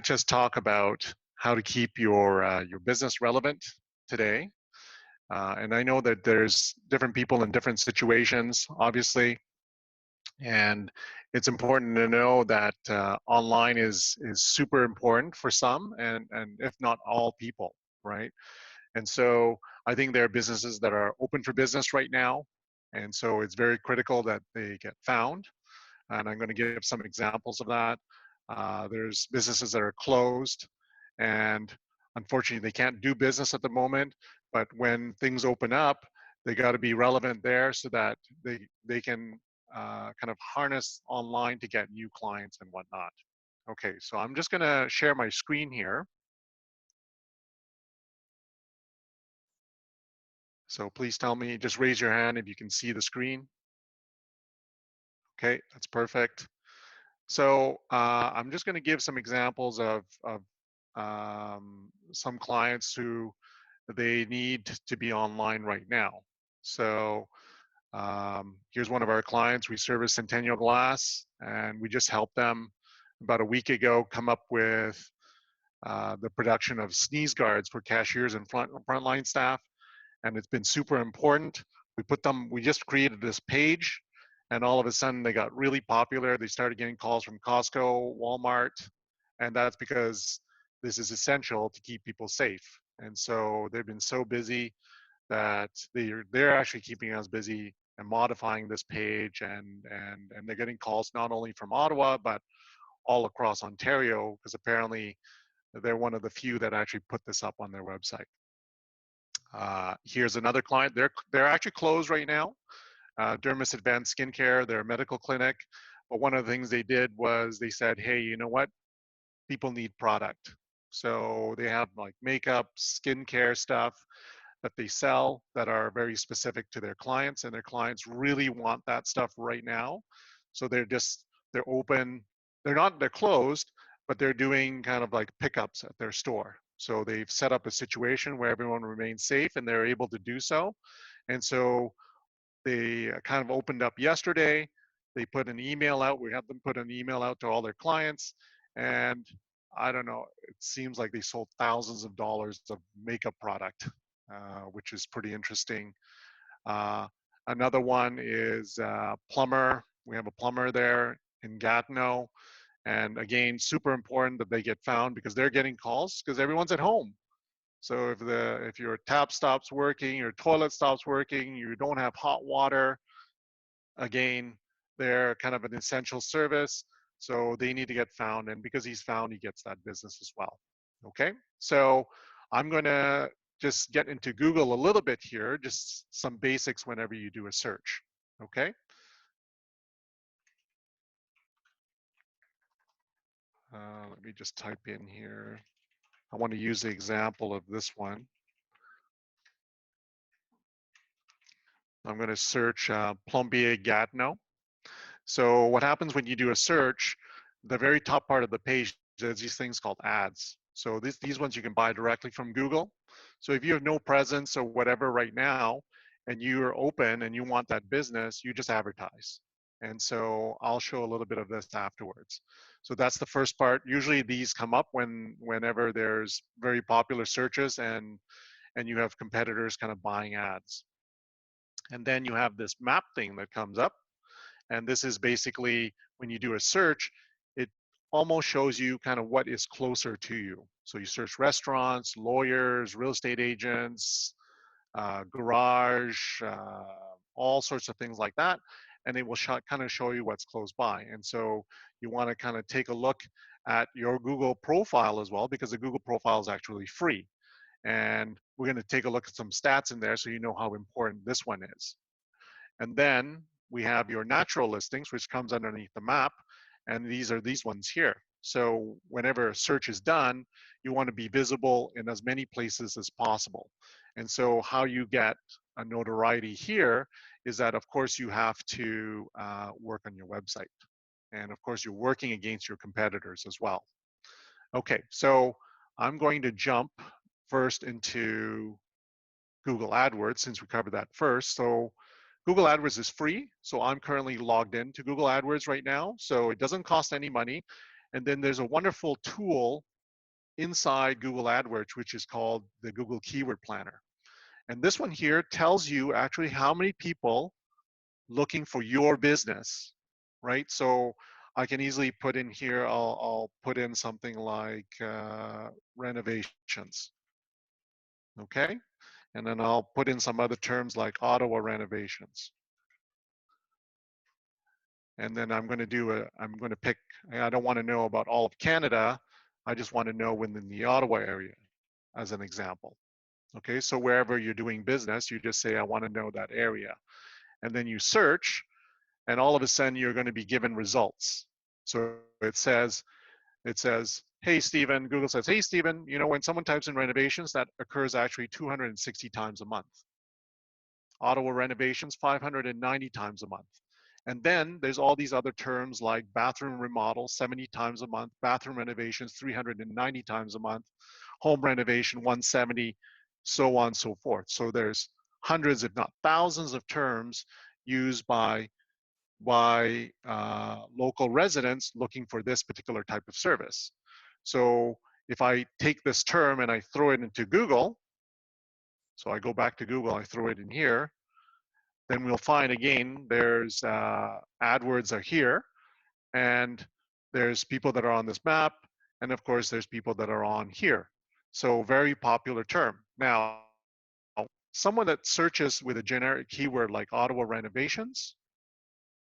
to just talk about how to keep your business relevant today. And I know that there's different people in different situations, obviously, and it's important to know that online is super important for some, and if not all people, right? And so I think there are businesses that are open for business right now, and so it's very critical that they get found. And I'm going to give some examples of that. There's businesses that are closed, and unfortunately they can't do business at the moment, but when things open up, they got to be relevant there so that they can kind of harness online to get new clients and whatnot. Okay, so I'm just going to share my screen here. So please tell me, just raise your hand if you can see the screen. Okay, that's perfect. So I'm just going to give some examples of some clients who they need to be online right now. So here's one of our clients. We service Centennial Glass, and we just helped them about a week ago come up with the production of sneeze guards for cashiers and frontline staff, and it's been super important. We just created this page, and all of a sudden they got really popular. They started getting calls from Costco, Walmart, and that's because this is essential to keep people safe. And so they've been so busy that they're actually keeping us busy and modifying this page, and they're getting calls not only from Ottawa but all across Ontario, because apparently they're one of the few that actually put this up on their website. Here's another client. They're actually closed right now. Dermis Advanced Skincare, they're a medical clinic. But one of the things they did was they said, hey, you know what? People need product. So they have like makeup, skincare stuff that they sell that are very specific to their clients, and their clients really want that stuff right now. So they're open. They're closed, but they're doing kind of like pickups at their store. So they've set up a situation where everyone remains safe and they're able to do so. And so they kind of opened up yesterday. They put an email out. We had them put an email out to all their clients. And I don't know, it seems like they sold thousands of dollars of makeup product, which is pretty interesting. Another one is plumber. We have a plumber there in Gatineau. And again, super important that they get found because they're getting calls because everyone's at home. So if your tap stops working, your toilet stops working, you don't have hot water, again, they're kind of an essential service. So they need to get found. And because he's found, he gets that business as well. Okay, so I'm going to just get into Google a little bit here, just some basics whenever you do a search. Okay. Let me just type in here. I want to use the example of this one. I'm going to search Plombier Gatineau. So what happens when you do a search, the very top part of the page, there's these things called ads. So these ones you can buy directly from Google. So if you have no presence or whatever right now, and you're open and you want that business, you just advertise. And so I'll show a little bit of this afterwards. So that's the first part. Usually these come up whenever there's very popular searches and you have competitors kind of buying ads. And then you have this map thing that comes up. And this is basically when you do a search, it almost shows you kind of what is closer to you. So you search restaurants, lawyers, real estate agents, garage, all sorts of things like that. And it will kind of show you what's close by. And so you want to kind of take a look at your Google profile as well, because the Google profile is actually free. And we're going to take a look at some stats in there so you know how important this one is. And then we have your natural listings, which comes underneath the map. And these are these ones here. So whenever a search is done, you want to be visible in as many places as possible. And so how you get a notoriety here is that, of course, you have to work on your website. And of course, you're working against your competitors as well. Okay, so I'm going to jump first into Google AdWords since we covered that first. So Google AdWords is free. So I'm currently logged into Google AdWords right now. So it doesn't cost any money. And then there's a wonderful tool inside Google AdWords, which is called the Google Keyword Planner. And this one here tells you actually how many people looking for your business, right? So I can easily put in here, I'll put in something like renovations, okay? And then I'll put in some other terms like Ottawa renovations. And then I'm going to pick, I don't want to know about all of Canada. I just want to know within the Ottawa area as an example. Okay, so wherever you're doing business, you just say, I want to know that area. And then you search, and all of a sudden you're going to be given results. So it says, hey, Stephen, Google says, hey, Stephen, you know, when someone types in renovations, that occurs actually 260 times a month. Ottawa renovations, 590 times a month. And then there's all these other terms like bathroom remodel, 70 times a month, bathroom renovations, 390 times a month, home renovation, 170, so on and so forth. So there's hundreds, if not thousands of terms used by local residents looking for this particular type of service. So if I take this term and I throw it into Google, so I go back to Google, I throw it in here, then we'll find again, there's AdWords are here, and there's people that are on this map, and of course there's people that are on here. So very popular term. Now, someone that searches with a generic keyword like Ottawa renovations,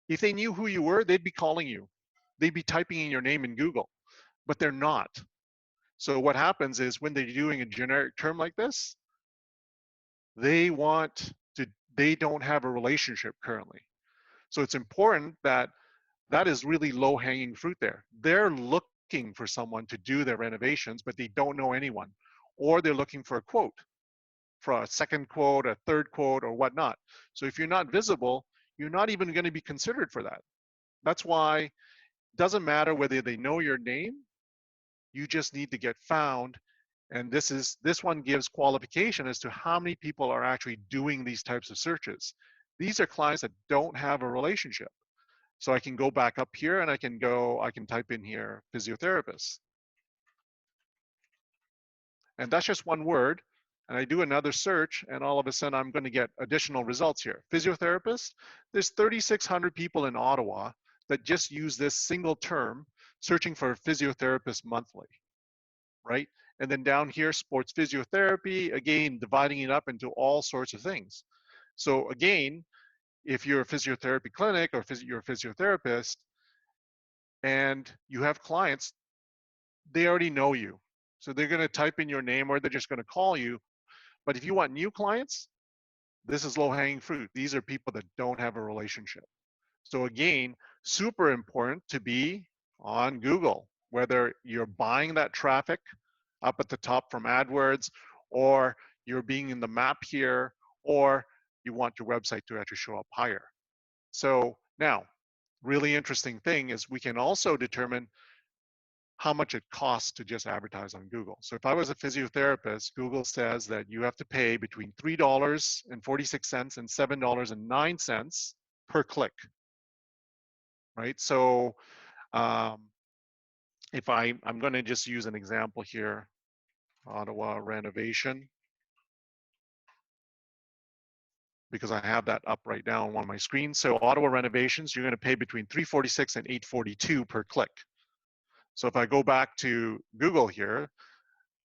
if they knew who you were, they'd be calling you. They'd be typing in your name in Google, but they're not. So what happens is when they're doing a generic term like this, they don't have a relationship currently. So it's important that that is really low-hanging fruit there. They're looking for someone to do their renovations, but they don't know anyone. Or they're looking for a quote, for a second quote, a third quote, or whatnot. So if you're not visible, you're not even going to be considered for that. That's why it doesn't matter whether they know your name, you just need to get found. And this one gives qualification as to how many people are actually doing these types of searches. These are clients that don't have a relationship. So I can go back up here and I can type in here physiotherapist. And that's just one word. And I do another search and all of a sudden I'm going to get additional results here. Physiotherapist, there's 3,600 people in Ottawa that just use this single term searching for a physiotherapist monthly, right? And then down here, sports physiotherapy, again, dividing it up into all sorts of things. So again, if you're a physiotherapy clinic or you're a physiotherapist and you have clients, they already know you. So they're going to type in your name or they're just going to call you. But if you want new clients, this is low-hanging fruit. These are people that don't have a relationship. So again, super important to be on Google, whether you're buying that traffic up at the top from AdWords, or you're being in the map here, or you want your website to actually show up higher. So now, really interesting thing is we can also determine how much it costs to just advertise on Google. So if I was a physiotherapist, Google says that you have to pay between $3.46 and $7.09 per click, right? So if I'm going to just use an example here, Ottawa renovation, because I have that up right now on one of my screens. So Ottawa renovations, you're going to pay between $3.46 and $8.42 per click. So if I go back to Google here,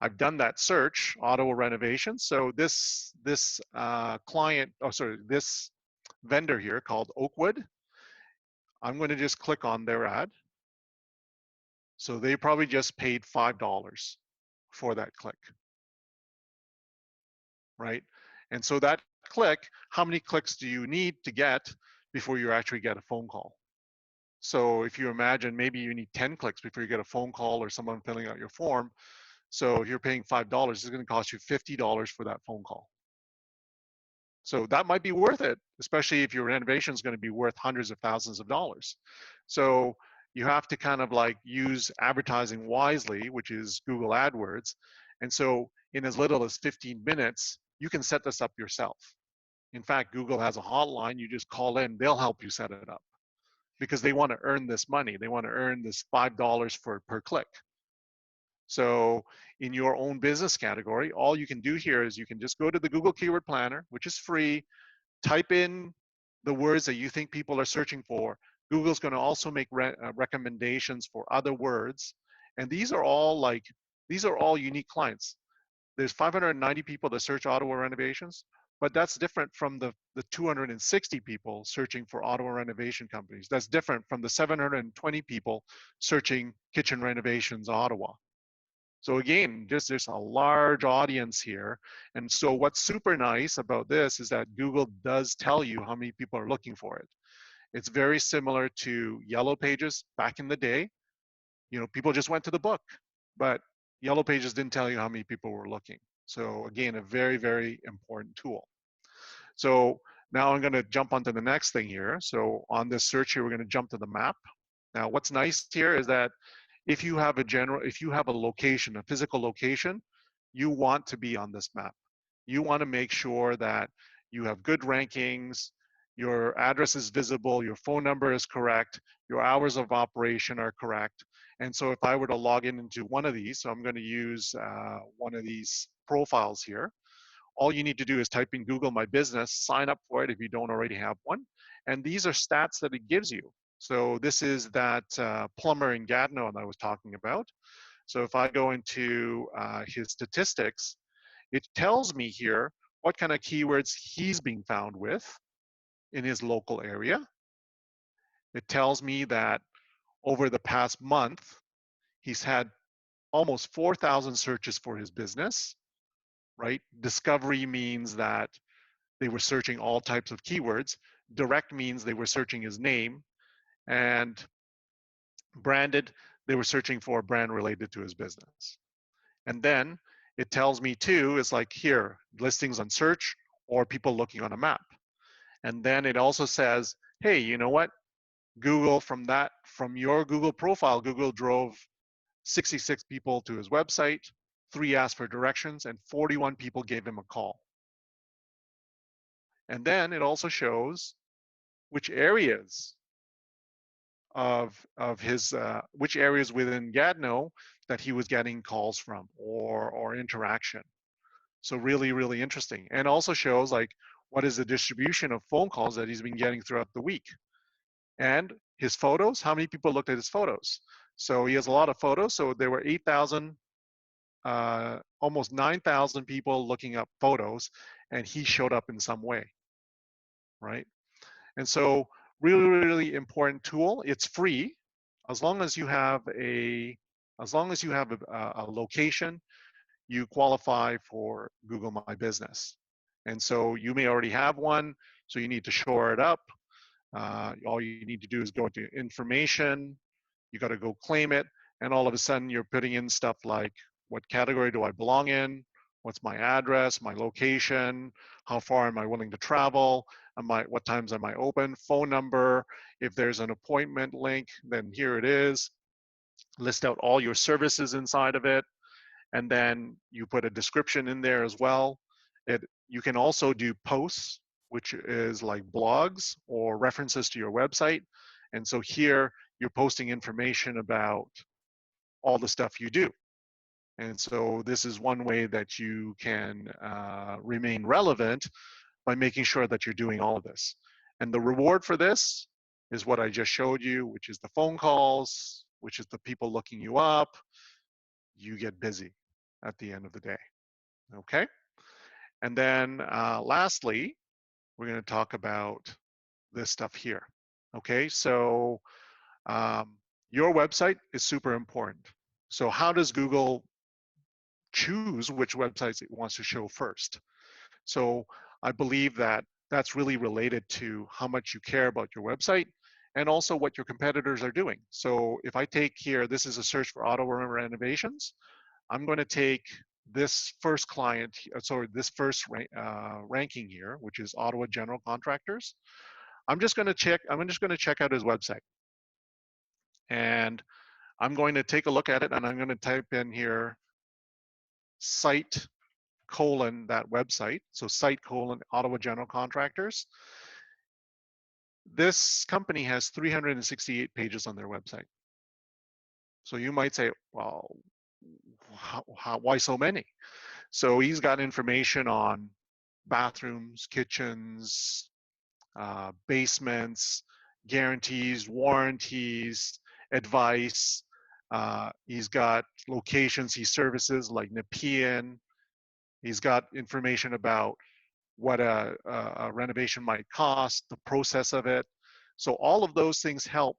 I've done that search, Ottawa renovations. So this vendor here called Oakwood, I'm going to just click on their ad. So they probably just paid $5 for that click, right? And so that click, how many clicks do you need to get before you actually get a phone call? So if you imagine maybe you need 10 clicks before you get a phone call or someone filling out your form. So if you're paying $5, it's going to cost you $50 for that phone call. So that might be worth it, especially if your renovation is going to be worth hundreds of thousands of dollars. So you have to kind of like use advertising wisely, which is Google AdWords. And so in as little as 15 minutes, you can set this up yourself. In fact, Google has a hotline. You just call in, they'll help you set it up. because they want to earn this money. They want to earn this $5 per click. So in your own business category, all you can do here is you can just go to the Google Keyword Planner, which is free, type in the words that you think people are searching for. Google's going to also make recommendations for other words. And these are all unique clients. There's 590 people that search Ottawa renovations, but that's different from the 260 people searching for Ottawa renovation companies. That's different from the 720 people searching kitchen renovations Ottawa. So again, just there's a large audience here. And so what's super nice about this is that Google does tell you how many people are looking for it. It's very similar to Yellow Pages back in the day. You know, people just went to the book, but Yellow Pages didn't tell you how many people were looking. So again, a very, very important tool. So now I'm going to jump onto the next thing here. So on this search here, we're going to jump to the map. Now, what's nice here is that if you have a location, a physical location, you want to be on this map. You want to make sure that you have good rankings, your address is visible, your phone number is correct, your hours of operation are correct. And so if I were to log into one of these, so I'm going to use one of these profiles here, all you need to do is type in Google My Business, sign up for it if you don't already have one. And these are stats that it gives you. So this is that plumber in Gatineau that I was talking about. So if I go into his statistics, it tells me here what kind of keywords he's being found with in his local area. It tells me that over the past month, he's had almost 4,000 searches for his business, right? Discovery means that they were searching all types of keywords. Direct means they were searching his name. And branded, they were searching for a brand related to his business. And then it tells me too, it's like here, listings on search or people looking on a map. And then it also says, hey, you know what? Google from your Google profile, Google drove 66 people to his website, 3 asked for directions, and 41 people gave him a call. And then it also shows which areas of his which areas within Gatineau that he was getting calls from or interaction. So really, really interesting. And also shows like what is the distribution of phone calls that he's been getting throughout the week. And his photos, how many people looked at his photos? So he has a lot of photos. So there were 8,000, almost 9,000 people looking up photos, and he showed up in some way, right? And so really, really important tool. It's free as long as you have a location, you qualify for Google My Business. And so you may already have one, so you need to shore it up. All you need to do is go to information, you got to go claim it, and all of a sudden you're putting in stuff like, what category do I belong in? What's my address, my location? How far am I willing to travel? What times am I open? Phone number. If there's an appointment link, then here it is. List out all your services inside of it. And then you put a description in there as well. You can also do posts, which is like blogs or references to your website. And so here you're posting information about all the stuff you do. And so this is one way that you can remain relevant by making sure that you're doing all of this. And the reward for this is what I just showed you, which is the phone calls, which is the people looking you up. You get busy at the end of the day, okay? And then lastly, we're gonna talk about this stuff here, okay? So your website is super important. So how does Google choose which websites it wants to show first? So I believe that that's really related to how much you care about your website and also what your competitors are doing. So if I take here, this is a search for Ottawa renovations. I'm going to take this first client, this first ranking here, which is Ottawa General Contractors. I'm just going to check out his website. And I'm going to take a look at it, and I'm going to type in here site : that website. So site : Ottawa General Contractors. This company has 368 pages on their website. So you might say, well, why so many? So he's got information on bathrooms, kitchens, basements, guarantees, warranties, advice. He's got locations he services like Nepean. He's got information about what a renovation might cost, the process of it. So all of those things help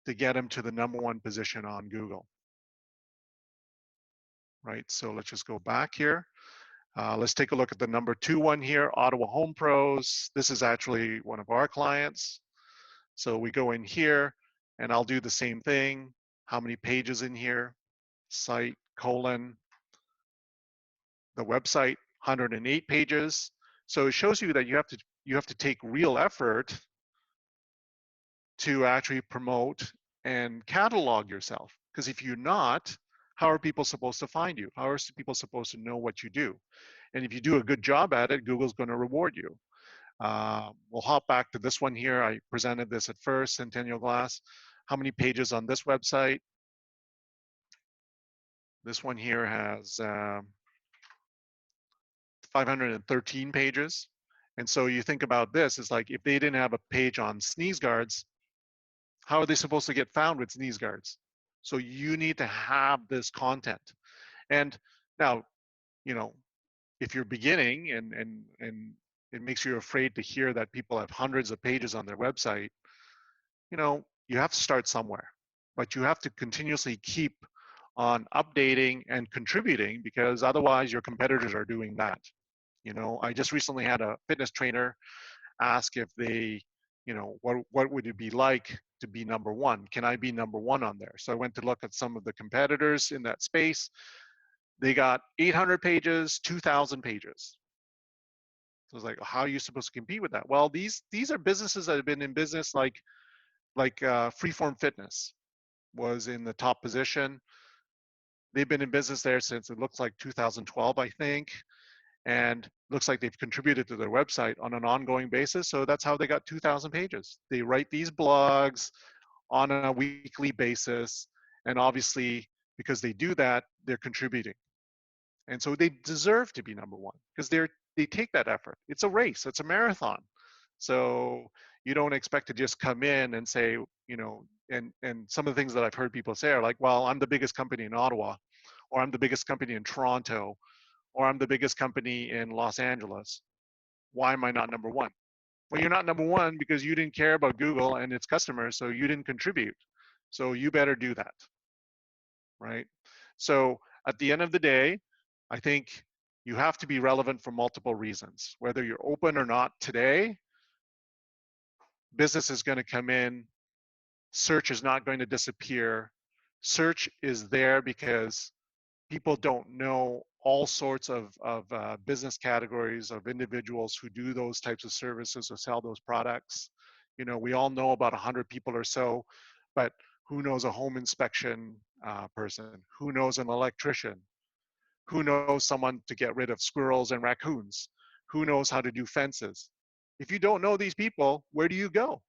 to get him to the #1 position on Google, right? So let's just go back here. Let's take a look at the #2 one here, Ottawa Home Pros. This is actually one of our clients. So we go in here and I'll do the same thing. How many pages in here? Site, colon, the website, 108 pages. So it shows you that you have to take real effort to actually promote and catalog yourself. Because if you're not, how are people supposed to find you? How are people supposed to know what you do? And if you do a good job at it, Google's going to reward you. We'll hop back to this one here. I presented this at first, Centennial Glass. How many pages on this website? This one here has 513 pages. And so you think about this, it's like if they didn't have a page on sneeze guards, how are they supposed to get found with sneeze guards? So you need to have this content. And now, you know, if you're beginning and it makes you afraid to hear that people have hundreds of pages on their website, you know, you have to start somewhere. But you have to continuously keep on updating and contributing because otherwise your competitors are doing that. You know, I just recently had a fitness trainer ask if they, you know, what would it be like to be #1? Can I be #1 on there? So I went to look at some of the competitors in that space. They got 800 pages, 2,000 pages. So I was like, how are you supposed to compete with that? Well, these are businesses that have been in business like Freeform Fitness was in the top position. They've been in business there since it looks like 2012, I think. And looks like they've contributed to their website on an ongoing basis. So that's how they got 2,000 pages. They write these blogs on a weekly basis. And obviously, because they do that, they're contributing. And so they deserve to be #1 because they take that effort. It's a race, it's a marathon. So you don't expect to just come in and say, you know, and some of the things that I've heard people say are like, well, I'm the biggest company in Ottawa, or I'm the biggest company in Toronto, or I'm the biggest company in Los Angeles. Why am I not #1? Well, you're not #1 because you didn't care about Google and its customers, so you didn't contribute. So you better do that, right? So at the end of the day, I think you have to be relevant for multiple reasons. Whether you're open or not today, business is going to come in, search is not going to disappear. Search is there because people don't know all sorts of business categories of individuals who do those types of services or sell those products. You know, we all know about 100 people or so, but who knows a home inspection person? Who knows an electrician? Who knows someone to get rid of squirrels and raccoons? Who knows how to do fences? If you don't know these people, where do you go?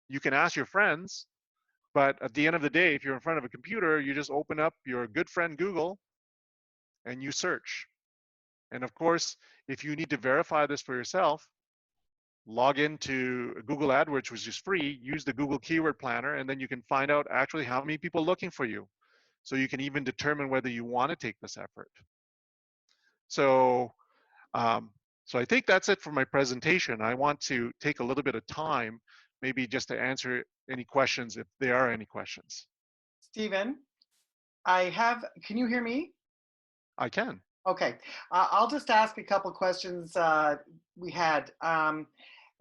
You can ask your friends, but at the end of the day, if you're in front of a computer, you just open up your good friend Google and you search. And of course, if you need to verify this for yourself, log into Google Adwords, which is free, use the Google Keyword Planner, and then you can find out actually how many people are looking for you. So you can even determine whether you want to take this effort. So, um, so I think that's it for my presentation. I want to take a little bit of time, maybe just to answer any questions if there are any questions. Stephen, can you hear me? I can. Okay, I'll just ask a couple questions we had.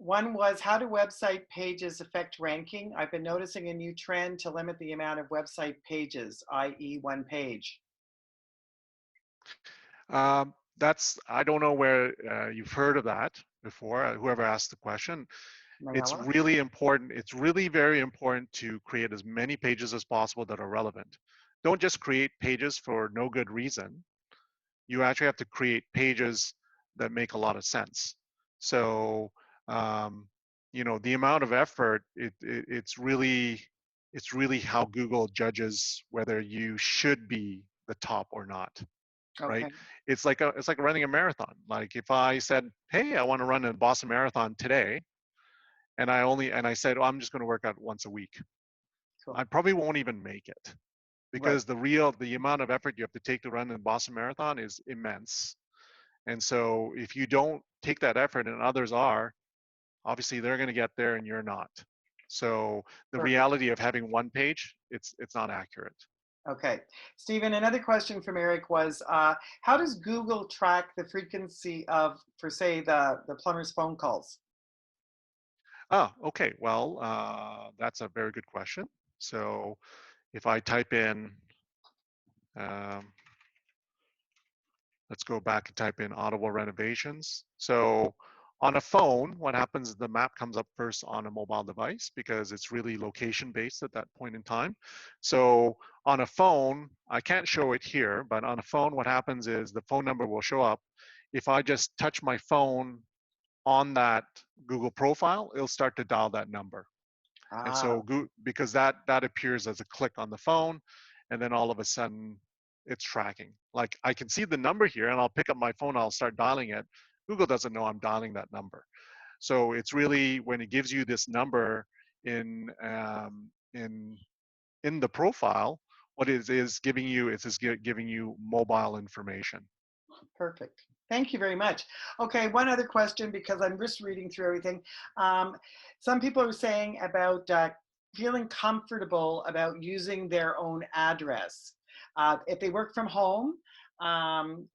One was, how do website pages affect ranking? I've been noticing a new trend to limit the amount of website pages, i.e. one page. I don't know where you've heard of that before, whoever asked the question. It's Manila? really important. It's really very important to create as many pages as possible that are relevant. Don't just create pages for no good reason. You actually have to create pages that make a lot of sense. So, you know, the amount of effort, it's really how Google judges whether you should be the top or not, right? Okay. It's like running a marathon. Like if I said, hey, I want to run a Boston Marathon today, and I said, oh, I'm just going to work out once a week, Cool. I probably won't even make it, Right. because the amount of effort you have to take to run a Boston Marathon is immense. And so if you don't take that effort and others are, obviously they're going to get there and you're not. So the Perfect. reality of having one page, it's not accurate. Okay. Stephen, another question from Eric was, how does Google track the frequency of, for say, the plumber's phone calls? Ah, okay. Well, that's a very good question. So if I type in, um, let's go back and type in Ottawa renovations. So on a phone, what happens is the map comes up first on a mobile device because it's really location based at that point in time. So on a phone, I can't show it here, but on a phone, what happens is the phone number will show up. If I just touch my phone on that Google profile, it'll start to dial that number. And Ah, so because that appears as a click on the phone, and then all of a sudden it's tracking. Like I can see the number here and I'll pick up my phone, I'll start dialing it. Google doesn't know I'm dialing that number. So it's really when it gives you this number in in the profile, what it is giving you is giving you mobile information. perfect. Thank you very much. Okay, one other question because I'm just reading through everything. Um, some people are saying about feeling comfortable about using their own address. If they work from home, um,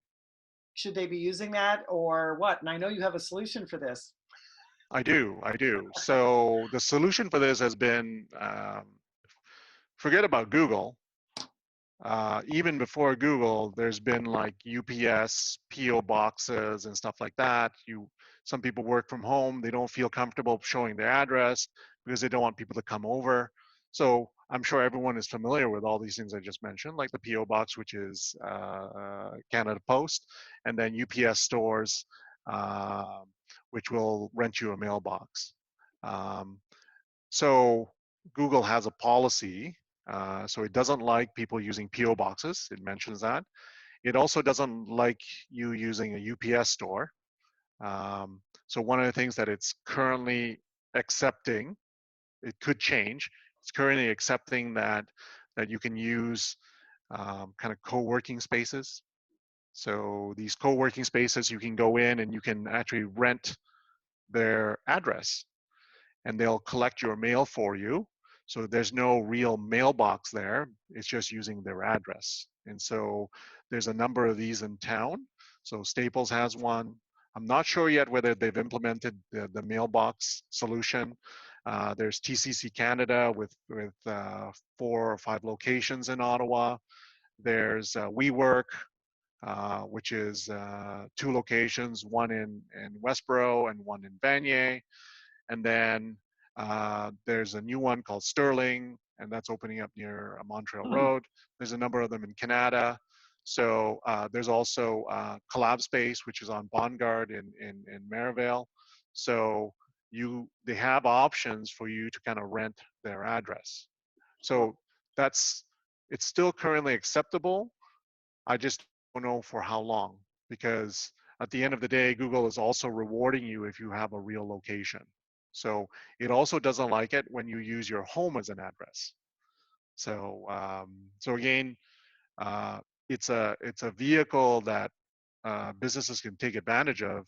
should they be using that or what? And I know you have a solution for this. I do. So the solution for this has been forget about Google. Even before Google, there's been like UPS, PO boxes, and stuff like that. Some people work from home; they don't feel comfortable showing their address because they don't want people to come over. So I'm sure everyone is familiar with all these things I just mentioned, like the PO box, which is Canada Post, and then UPS stores, uh, which will rent you a mailbox. Um, so Google has a policy. So it doesn't like people using PO boxes. It mentions that. It also doesn't like you using a UPS store. So one of the things that it's currently accepting, it could change. It's currently accepting that you can use kind of co-working spaces. So these co-working spaces, you can go in and you can actually rent their address and they'll collect your mail for you. So there's no real mailbox there. It's just using their address. And so there's a number of these in town. So Staples has one. I'm not sure yet whether they've implemented the mailbox solution. There's TCC Canada with 4 or 5 locations in Ottawa. There's WeWork, which is 2 locations, one in Westboro and one in Vanier. And then there's a new one called Sterling, and that's opening up near Montreal Road. There's a number of them in Canada. So there's also Collab Space, which is on Bongard in Merivale. So they have options for you to kind of rent their address. So it's still currently acceptable. I just don't know for how long, because at the end of the day, Google is also rewarding you if you have a real location. So it also doesn't like it when you use your home as an address. So so again, uh, it's a vehicle that businesses can take advantage of,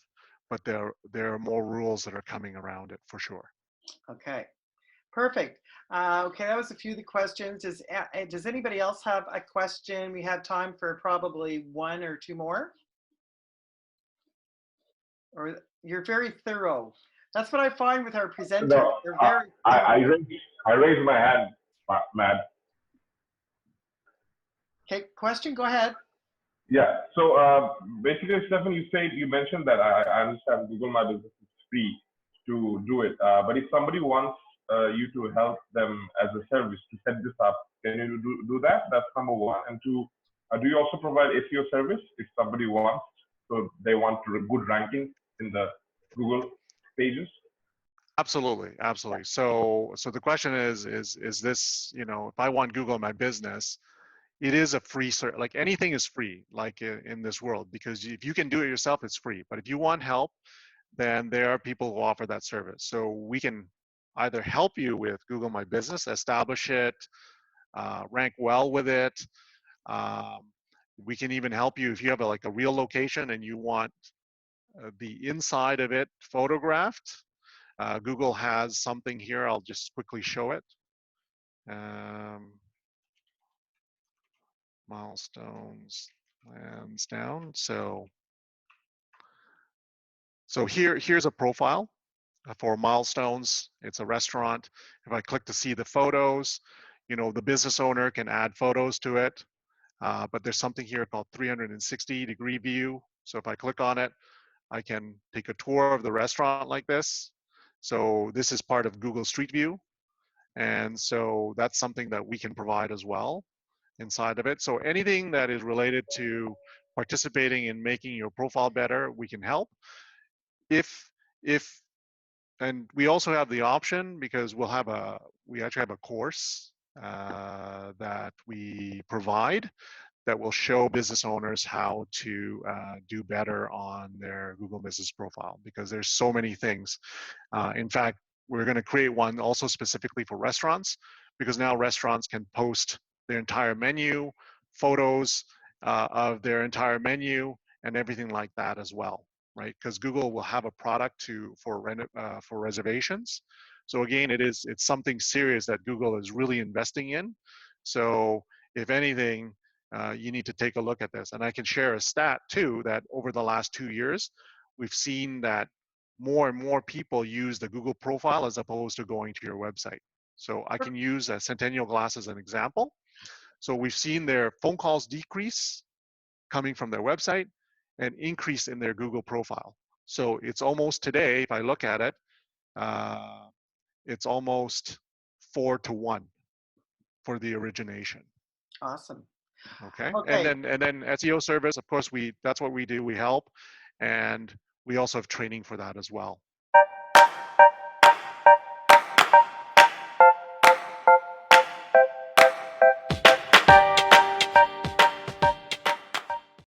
but there are more rules that are coming around it for sure. Okay. Perfect. Okay, that was a few of the questions. Does anybody else have a question? We have time for probably one or two more. Or you're very thorough. That's what I find with our presenters. No, They're very thorough. I raised my hand, Matt. Okay, question, go ahead. Yeah. So basically, Stefan, you mentioned that I understand Google My Business is free to do it, but if somebody wants you to help them as a service to set this up, can you do that? That's number one. And two, do you also provide SEO service if somebody wants, so they want good ranking in the Google pages? Absolutely, absolutely. So the question is this, you know, if I want Google My Business, it is a free service. Like anything is free, like in this world, because if you can do it yourself, it's free. But if you want help, then there are people who offer that service. So we can either help you with Google My Business, establish it, rank well with it. Um, we can even help you if you have like a real location and you want the inside of it photographed. Google has something here. I'll just quickly show it. Um, milestones, lands down. So here's a profile for milestones. It's a restaurant. If I click to see the photos, you know, the business owner can add photos to it. But there's something here called 360-degree view. So if I click on it, I can take a tour of the restaurant like this. So this is part of Google Street View. And so that's something that we can provide as well inside of it. So anything that is related to participating in making your profile better, we can help. If and we also have the option, because we actually have a course that we provide that will show business owners how to do better on their Google Business Profile, because there's so many things. In fact, we're going to create one also specifically for restaurants, because now restaurants can post their entire menu, photos of their entire menu, and everything like that as well, right? Because Google will have a product for reservations. So again, it's something serious that Google is really investing in. So if anything, you need to take a look at this. And I can share a stat too, that over the last 2 years, we've seen that more and more people use the Google profile as opposed to going to your website. So I can use Centennial Glass as an example. So we've seen their phone calls decrease coming from their website and increase in their Google profile. So it's almost today, if I look at it, it's almost 4-to-1 for the origination. Awesome. Okay. Okay. And then SEO service, of course, that's what we do. We help, and we also have training for that as well.